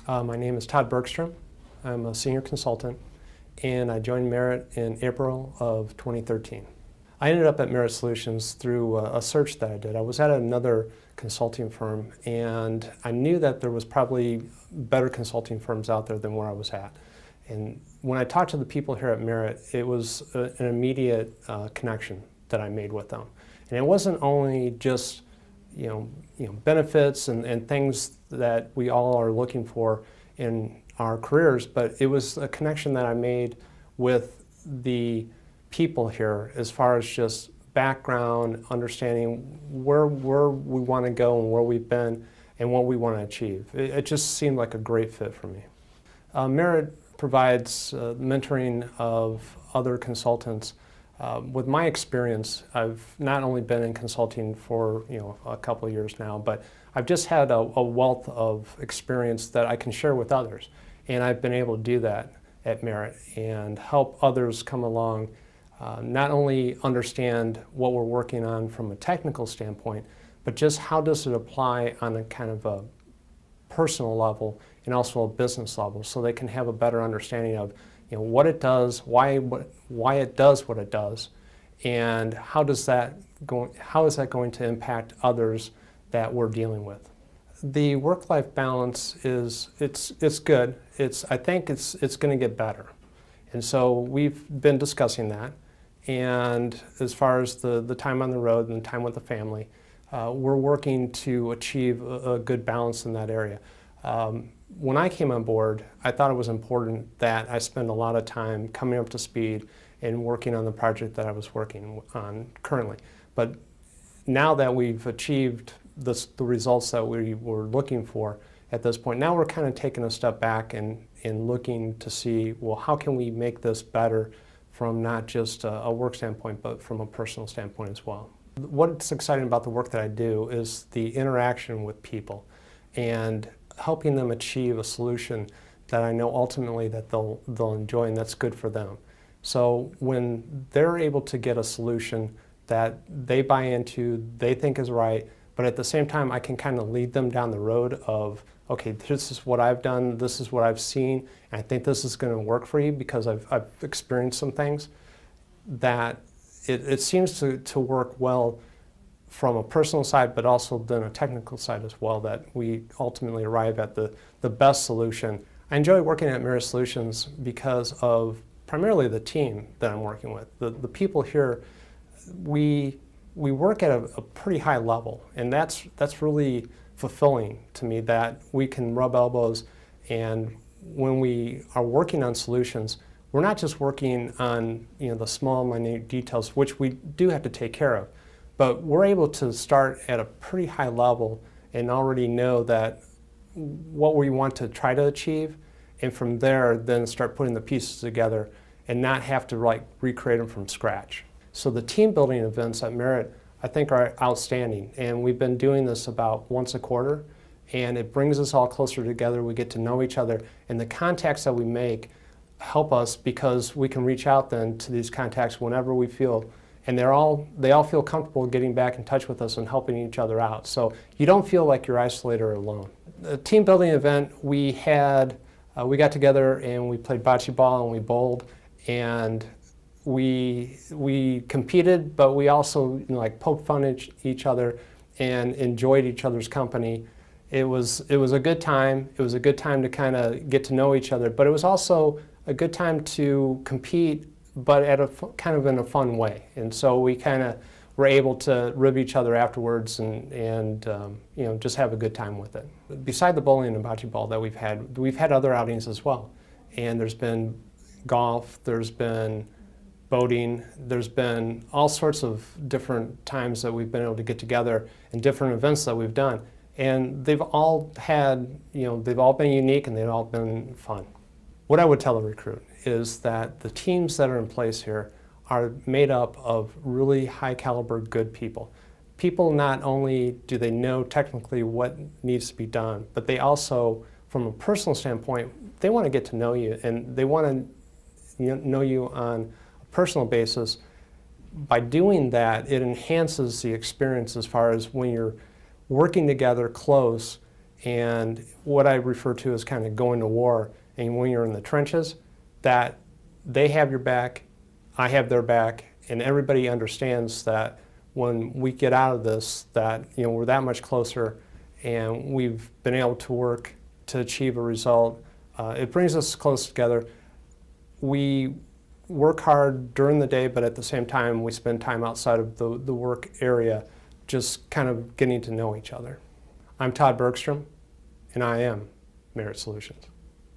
My name is Todd Bergstrom. I'm a senior consultant, and I joined Merit in April of 2013. I ended up at Merit Solutions through a search that I did. I was at another consulting firm, and I knew that there was probably better consulting firms out there than where I was at. And when I talked to the people here at Merit, it was an immediate connection that I made with them. And it wasn't only just benefits and things that we all are looking for in our careers, but it was a connection that I made with the people here as far as just background, understanding where we want to go and where we've been and what we want to achieve. It just seemed like a great fit for me. Merit provides mentoring of other consultants. With my experience, I've not only been in consulting for a couple of years now, but I've just had a wealth of experience that I can share with others. And I've been able to do that at Merit and help others come along, not only understand what we're working on from a technical standpoint, but just how does it apply on a kind of a personal level and also a business level, so they can have a better understanding of what it does, why it does what it does, and how is that going to impact others that we're dealing with. The work-life balance it's good. I think it's going to get better, and so we've been discussing that. And as far as the time on the road and the time with the family, we're working to achieve a good balance in that area. When I came on board, I thought it was important that I spend a lot of time coming up to speed and working on the project that I was working on currently. But now that we've achieved the results that we were looking for at this point, now we're kind of taking a step back and looking to see, well, how can we make this better from not just a work standpoint, but from a personal standpoint as well. What's exciting about the work that I do is the interaction with people and helping them achieve a solution that I know ultimately that they'll enjoy and that's good for them. So when they're able to get a solution that they buy into, they think is right, but at the same time I can kind of lead them down the road of, okay, this is what I've done, this is what I've seen, and I think this is going to work for you because I've experienced some things, that it seems to work well from a personal side, but also then a technical side as well, that we ultimately arrive at the best solution. I enjoy working at Merit Solutions because of primarily the team that I'm working with. The people here, we work at a pretty high level, and that's really fulfilling to me, that we can rub elbows, and when we are working on solutions, we're not just working on the small, minute details, which we do have to take care of, but we're able to start at a pretty high level and already know that what we want to try to achieve, and from there then start putting the pieces together and not have to recreate them from scratch. So the team building events at Merit I think are outstanding, and we've been doing this about once a quarter, and it brings us all closer together. We get to know each other, and the contacts that we make help us because we can reach out then to these contacts whenever we feel, and they all feel comfortable getting back in touch with us and helping each other out. So you don't feel like you're isolated or alone. The team building event, we got together and we played bocce ball and we bowled, and we competed, but we also poked fun at each other and enjoyed each other's company. It was a good time. It was a good time to kind of get to know each other, but it was also a good time to compete, but at a kind of in a fun way. And so we kind of were able to rib each other afterwards and just have a good time with it. Beside the bowling and bocce ball that we've had other outings as well. And there's been golf, there's been boating, there's been all sorts of different times that we've been able to get together and different events that we've done. And they've all been unique and they've all been fun. What I would tell a recruit is that the teams that are in place here are made up of really high caliber, good people. People, not only do they know technically what needs to be done, but they also, from a personal standpoint, they want to get to know you, and they want to know you on a personal basis. By doing that, it enhances the experience as far as when you're working together close And what I refer to as kind of going to war. And when you're in the trenches, that they have your back, I have their back, and everybody understands that when we get out of this, that we're that much closer, and we've been able to work to achieve a result. It brings us close together. We work hard during the day, but at the same time, we spend time outside of the work area, just kind of getting to know each other. I'm Todd Bergstrom, and I am Merit Solutions.